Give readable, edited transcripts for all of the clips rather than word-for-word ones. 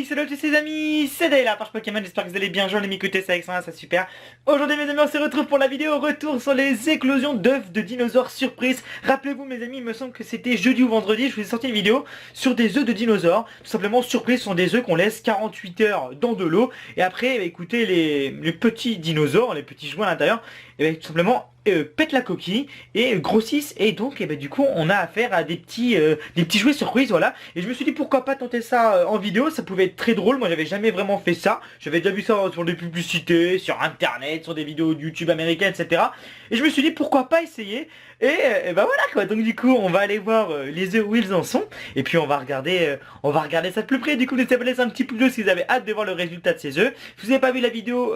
salut à tous les amis, c'est Day, la page Pokémon, j'espère que vous allez bien, j'en ai m'écouter, c'est excellent, c'est super. Aujourd'hui mes amis, on se retrouve pour la vidéo retour sur les éclosions d'œufs de dinosaures surprise. Rappelez-vous mes amis, il me semble que c'était jeudi ou vendredi, je vous ai sorti une vidéo sur des œufs de dinosaures. Tout simplement, surprise, ce sont des œufs qu'on laisse 48 heures dans de l'eau. Et après, écoutez, les petits dinosaures, les petits jouets à l'intérieur, et tout simplement pètent la coquille et grossissent, et donc du coup on a affaire à des petits jouets surprises, voilà. Et je me suis dit pourquoi pas tenter ça en vidéo, ça pouvait être très drôle. Moi j'avais jamais vraiment fait ça, j'avais déjà vu ça sur des publicités, sur internet, sur des vidéos de YouTube américaines, etc. Et je me suis dit pourquoi pas essayer. Et bah voilà quoi, donc du coup on va aller voir les œufs où ils en sont. Et puis on va regarder ça de plus près. Du coup n'hésitez pas à laisser un petit pouce bleu si vous avez hâte de voir le résultat de ces œufs. Si vous n'avez pas vu la vidéo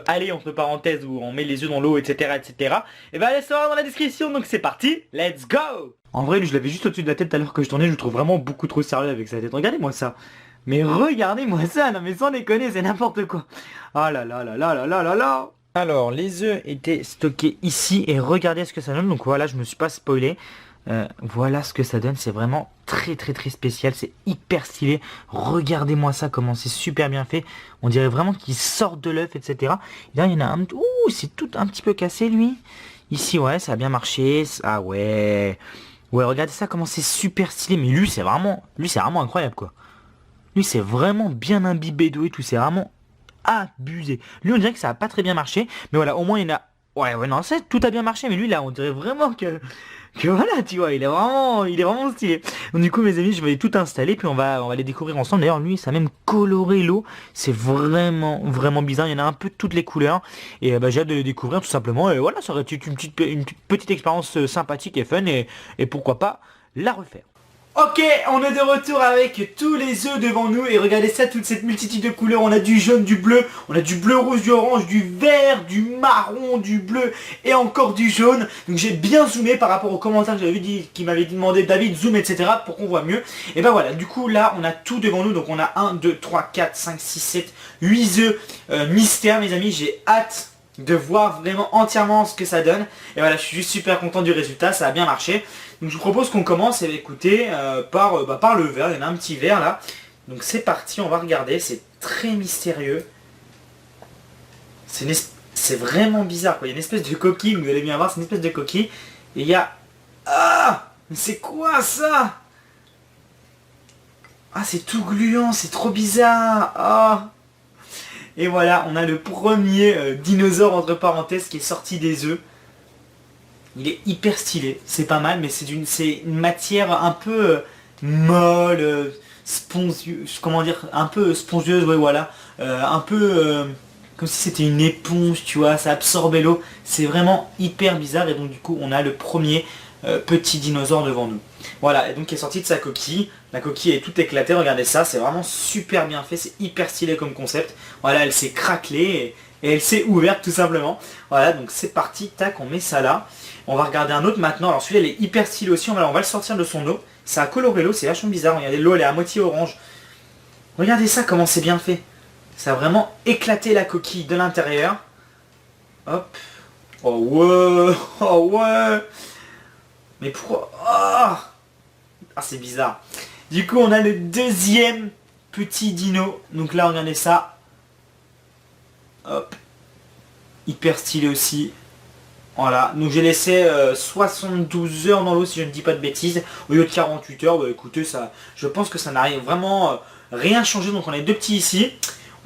allez entre parenthèses où on met les œufs dans l'eau, etc., etc. Et bah allez savoir dans la description, donc c'est parti, let's go. En vrai lui je l'avais juste au-dessus de la tête tout à l'heure que je tournais, je le trouve vraiment beaucoup trop sérieux avec sa tête. Regardez-moi ça. Mais regardez-moi ça, non mais sans déconner, c'est n'importe quoi. Oh là là là là là là là là. Alors les œufs étaient stockés ici et regardez ce que ça donne. Donc voilà, je me suis pas spoilé. Voilà ce que ça donne, c'est vraiment très spécial, c'est hyper stylé. Regardez-moi ça, comment c'est super bien fait. On dirait vraiment qu'il sort de l'œuf, etc. Et là il y en a un... Ouh, c'est tout un petit peu cassé lui. Ici ouais, ça a bien marché. Ah ouais. Ouais, regardez ça, comment c'est super stylé. Mais lui c'est vraiment incroyable quoi. Lui c'est vraiment bien imbibé d'eau et tout, c'est vraiment abusé. Lui on dirait que ça a pas très bien marché. Mais voilà, au moins il y en a... Ouais, non, ça, tout a bien marché, mais lui, là, on dirait vraiment que voilà, tu vois, il est vraiment stylé. Donc, du coup, mes amis, je vais tout installer, puis on va les découvrir ensemble. D'ailleurs, lui, ça a même coloré l'eau. C'est vraiment bizarre. Il y en a un peu de toutes les couleurs. Et j'ai hâte de les découvrir, tout simplement. Et voilà, ça aurait été une petite expérience sympathique et fun. Et pourquoi pas la refaire. Ok, on est de retour avec tous les œufs devant nous et regardez ça, toute cette multitude de couleurs. On a du jaune, du bleu, on a du bleu, rouge, du orange, du vert, du marron, du bleu et encore du jaune. Donc j'ai bien zoomé par rapport aux commentaires que j'avais dit, qui m'avaient demandé David zoom, etc. pour qu'on voit mieux. Et ben voilà, du coup là on a tout devant nous. Donc on a 1, 2, 3, 4, 5, 6, 7, 8 œufs mystères mes amis. J'ai hâte de voir vraiment entièrement ce que ça donne. Et voilà, je suis juste super content du résultat, ça a bien marché. Donc je vous propose qu'on commence et écouter par le verre. Il y en a un petit verre là. Donc c'est parti, on va regarder, c'est très mystérieux. C'est vraiment bizarre quoi. Il y a une espèce de coquille, vous allez bien voir, c'est une espèce de coquille. Et il y a... Ah, mais c'est quoi ça? Ah, c'est tout gluant, c'est trop bizarre. Ah. Et voilà, on a le premier dinosaure entre parenthèses qui est sorti des œufs. Il est hyper stylé, c'est pas mal, mais c'est une matière un peu molle, spongieuse, comment dire, un peu spongieuse, ouais voilà. Un peu comme si c'était une éponge, tu vois, ça absorbait l'eau. C'est vraiment hyper bizarre et donc du coup on a le premier petit dinosaure devant nous. Voilà, et donc il est sorti de sa coquille. La coquille est toute éclatée, regardez ça, c'est vraiment super bien fait, c'est hyper stylé comme concept. Voilà, elle s'est craquelée et elle s'est ouverte tout simplement. Voilà, donc c'est parti, tac, on met ça là. On va regarder un autre maintenant. Alors celui-là il est hyper stylé aussi, on va le sortir de son eau. Ça a coloré l'eau, c'est vachement bizarre. Regardez, l'eau elle est à moitié orange. Regardez ça, comment c'est bien fait. Ça a vraiment éclaté la coquille de l'intérieur. Hop. Oh ouais. Oh ouais. Mais pourquoi... Oh ah, c'est bizarre. Du coup on a le deuxième petit dino. Donc là regardez ça. Hop. Hyper stylé aussi. Voilà, donc j'ai laissé 72 heures dans l'eau si je ne dis pas de bêtises, au lieu de 48 heures, bah écoutez, ça, je pense que ça n'arrive vraiment rien changé, donc on a deux petits ici.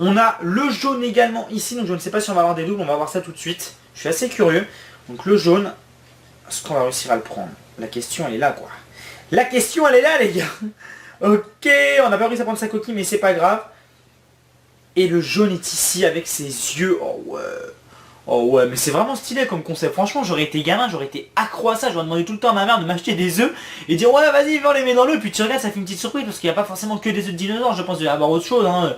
On a le jaune également ici, donc je ne sais pas si on va avoir des doubles, on va voir ça tout de suite. Je suis assez curieux. Donc le jaune, est-ce qu'on va réussir à le prendre? La question elle est là quoi. La question elle est là les gars. Ok, on n'a pas réussi à prendre sa coquille mais c'est pas grave. Et le jaune est ici avec ses yeux, oh ouais. Oh ouais, mais c'est vraiment stylé comme concept. Franchement, j'aurais été gamin, j'aurais été accro à ça. J'aurais demandé tout le temps à ma mère de m'acheter des œufs et dire ouais, vas-y, viens, on les met dans l'œuf. Puis tu regardes, ça fait une petite surprise parce qu'il n'y a pas forcément que des œufs de dinosaures. Je pense qu'il va y avoir autre chose. Hein.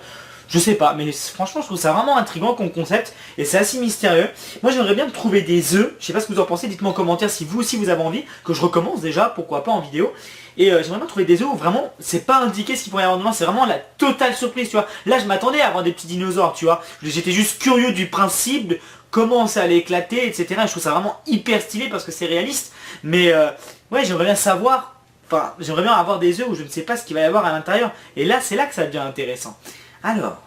Je sais pas, mais franchement, je trouve ça vraiment intriguant comme concept et c'est assez mystérieux. Moi, j'aimerais bien trouver des œufs. Je sais pas ce que vous en pensez. Dites-moi en commentaire si vous aussi vous avez envie que je recommence déjà. Pourquoi pas en vidéo. Et j'aimerais bien trouver des œufs où vraiment c'est pas indiqué ce qu'il pourrait y avoir dedans, c'est vraiment la totale surprise, tu vois. Là je m'attendais à avoir des petits dinosaures, tu vois. J'étais juste curieux du principe de comment ça allait éclater, etc. Je trouve ça vraiment hyper stylé parce que c'est réaliste. Mais ouais, j'aimerais bien savoir Enfin, j'aimerais bien avoir des œufs où je ne sais pas ce qu'il va y avoir à l'intérieur. Et là, c'est là que ça devient intéressant. Alors,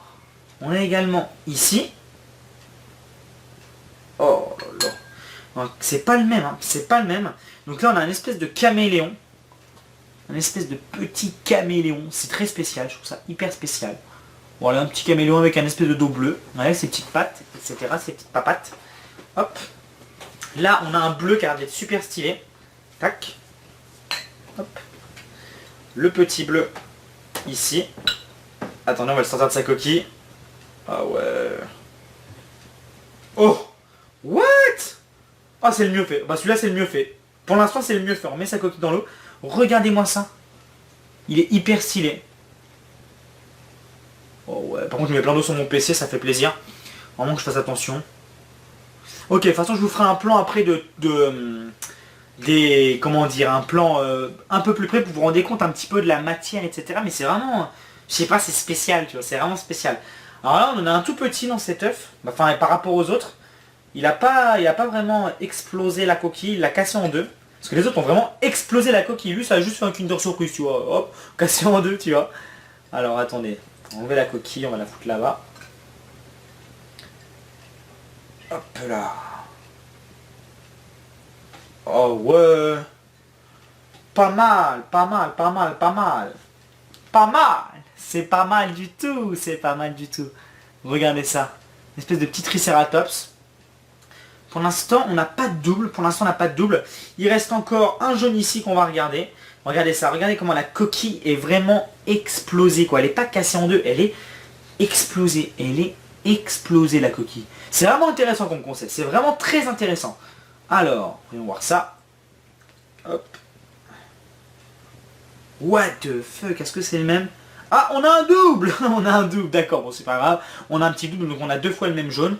on a également ici. Oh là là. C'est pas le même, hein. C'est pas le même. Donc là, on a une espèce de caméléon. Un espèce de petit caméléon. C'est très spécial, je trouve ça hyper spécial. Voilà, un petit caméléon avec un espèce de dos bleu. Avec ses petites pattes, etc. Ses petites papates. Hop. Là, on a un bleu qui a l'air d'être super stylé. Tac. Hop. Le petit bleu ici. Attendez, on va le sortir de sa coquille. Ah ouais. Oh. What? Ah, c'est le mieux fait. Bah celui-là c'est le mieux fait. Pour l'instant c'est le mieux fait. On met sa coquille dans l'eau. Regardez-moi ça. Il est hyper stylé. Oh ouais. Par contre je mets plein d'eau sur mon PC, ça fait plaisir. Vraiment que je fasse attention. Ok, de toute façon je vous ferai un plan après des, comment dire, un plan un peu plus près pour vous rendre compte un petit peu de la matière, etc. Mais c'est vraiment, je sais pas, c'est spécial, tu vois, c'est vraiment spécial. Alors là, on en a un tout petit dans cet œuf, enfin par rapport aux autres, il a pas vraiment explosé la coquille, il l'a cassé en deux. Parce que les autres ont vraiment explosé la coquille, lui ça a juste fait un Kinder Surprise, tu vois, hop, cassé en deux, tu vois. Alors attendez, on va enlever la coquille, on va la foutre là-bas. Hop là. Oh ouais. Pas mal, pas mal, pas mal, pas mal. Pas mal. C'est pas mal du tout, c'est pas mal du tout. Regardez ça. Une espèce de petit tricératops. Pour l'instant, on n'a pas de double. Pour l'instant, on n'a pas de double. Il reste encore un jaune ici qu'on va regarder. Regardez ça. Regardez comment la coquille est vraiment explosée, quoi. Elle n'est pas cassée en deux. Elle est explosée. Elle est explosée, la coquille. C'est vraiment intéressant comme concept. C'est vraiment très intéressant. Alors, voyons voir ça. Hop. What the fuck, est-ce que c'est le même? Ah, on a un double. On a un double, d'accord, bon c'est pas grave. On a un petit double, donc on a deux fois le même jaune.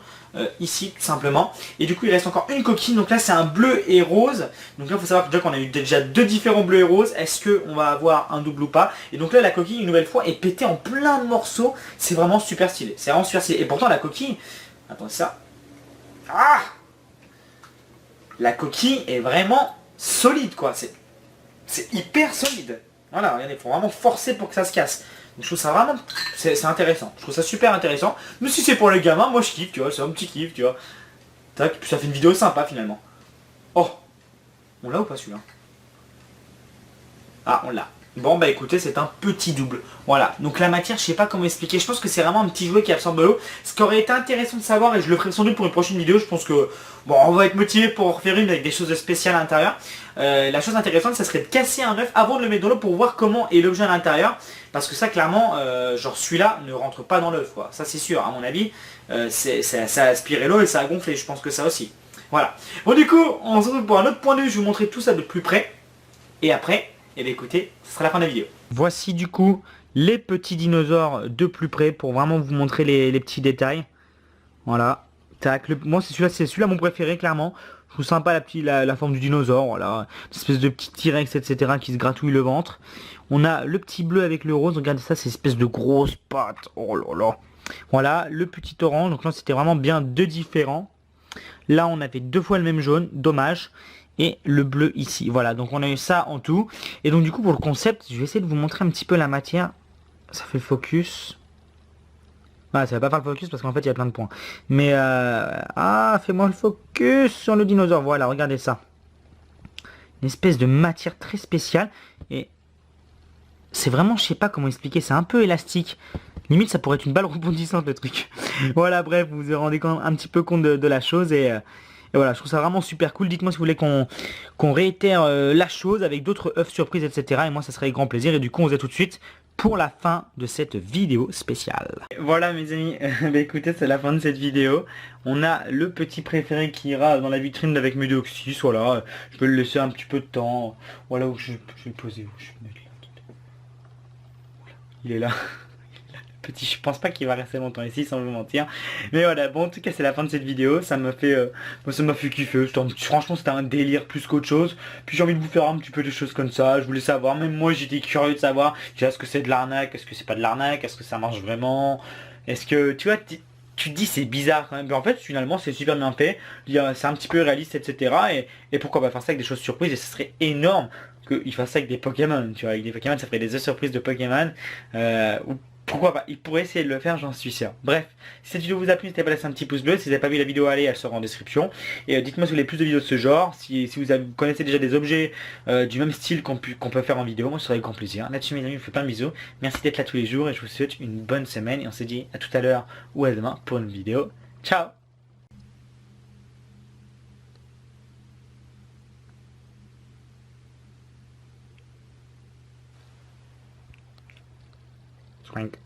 Ici, tout simplement. Et du coup, il reste encore une coquille. Donc là, c'est un bleu et rose. Donc là, il faut savoir déjà qu'on a eu déjà deux différents bleus et roses. Est-ce qu'on va avoir un double ou pas? Et donc là, la coquille, une nouvelle fois, est pétée en plein de morceaux. C'est vraiment super stylé. C'est vraiment super stylé. Et pourtant, la coquille... Attends, ça... Ah! La coquille est vraiment solide, quoi. C'est hyper solide. Voilà, regardez, il faut vraiment forcer pour que ça se casse. Donc je trouve ça vraiment... C'est intéressant. Je trouve ça super intéressant. Mais si c'est pour les gamins, moi je kiffe, tu vois. C'est un petit kiff, tu vois. Tac, puis ça fait une vidéo sympa, finalement. Oh! On l'a ou pas, celui-là? Ah, on l'a. Bon, bah écoutez, c'est un petit double. Voilà, donc la matière, je sais pas comment expliquer. Je pense que c'est vraiment un petit jouet qui absorbe l'eau. Ce qui aurait été intéressant de savoir, et je le ferai sans doute pour une prochaine vidéo, je pense que... Bon, on va être motivé pour en refaire une avec des choses spéciales à l'intérieur. La chose intéressante, ça serait de casser un œuf avant de le mettre dans l'eau pour voir comment est l'objet à l'intérieur. Parce que ça, clairement, genre celui-là ne rentre pas dans l'œuf, quoi. Ça, c'est sûr, à mon avis. Ça a aspiré l'eau et ça a gonflé, je pense que ça aussi. Voilà. Bon, du coup, on se retrouve pour un autre point de vue. Je vais vous montrer tout ça de plus près. Et après... Et bien écoutez, ce sera la fin de la vidéo. Voici du coup les petits dinosaures de plus près pour vraiment vous montrer les petits détails. Voilà. Tac, moi c'est celui-là mon préféré clairement. Je trouve sympa la forme du dinosaure, voilà. Une espèce de petit T-Rex, etc. qui se gratouille le ventre. On a le petit bleu avec le rose, regardez ça, c'est une espèce de grosse patte. Oh là là. Voilà, le petit orange, donc là c'était vraiment bien deux différents. Là on avait deux fois le même jaune, dommage. Et le bleu ici, voilà, donc on a eu ça en tout. Et donc du coup pour le concept, je vais essayer de vous montrer un petit peu la matière. Ça fait focus. Ah, ça va pas faire le focus parce qu'en fait il y a plein de points. Mais ah, fais-moi le focus sur le dinosaure, voilà, regardez ça. Une espèce de matière très spéciale. Et c'est vraiment, je sais pas comment expliquer, c'est un peu élastique. Limite ça pourrait être une balle rebondissante le truc. Voilà, bref, vous vous rendez quand même un petit peu compte de la chose et voilà, je trouve ça vraiment super cool. Dites-moi si vous voulez qu'on réitère la chose avec d'autres œufs surprises, etc. Et moi, ça serait avec grand plaisir. Et du coup, on se dit tout de suite pour la fin de cette vidéo spéciale. Voilà, mes amis. Bah, écoutez, c'est la fin de cette vidéo. On a le petit préféré qui ira dans la vitrine avec Medoxys. Voilà, je peux le laisser un petit peu de temps. Voilà où je vais le poser. Où je vais le mettre là. Il est là. Petit, je pense pas qu'il va rester longtemps ici sans vous mentir. Mais voilà, bon en tout cas c'est la fin de cette vidéo. Ça m'a fait kiffer. Franchement c'était un délire plus qu'autre chose. Puis j'ai envie de vous faire un petit peu de choses comme ça. Je voulais savoir, même moi j'étais curieux de savoir. Est-ce que c'est de l'arnaque? Est-ce que c'est pas de l'arnaque? Est-ce que ça marche vraiment? Est-ce que tu vois, tu te dis c'est bizarre quand même. Mais en fait, finalement, c'est super bien fait. C'est un petit peu réaliste, etc. Et pourquoi pas faire ça avec des choses surprises. Et ce serait énorme qu'ils fassent ça avec des Pokémon. Tu vois, avec des Pokémon, ça ferait des œufs surprises de Pokémon. Ou pourquoi pas, ils pourraient essayer de le faire, j'en suis sûr. Bref, si cette vidéo vous a plu, n'hésitez pas à laisser un petit pouce bleu. Si vous n'avez pas vu la vidéo, allez, elle sera en description. Et dites-moi si vous voulez plus de vidéos de ce genre. Si vous connaissez déjà des objets du même style qu'on peut faire en vidéo, moi ce serait avec grand plaisir. Là-dessus, mes amis, je vous fais plein de bisous. Merci d'être là tous les jours et je vous souhaite une bonne semaine. Et on se dit à tout à l'heure ou à demain pour une vidéo. Ciao! Frank.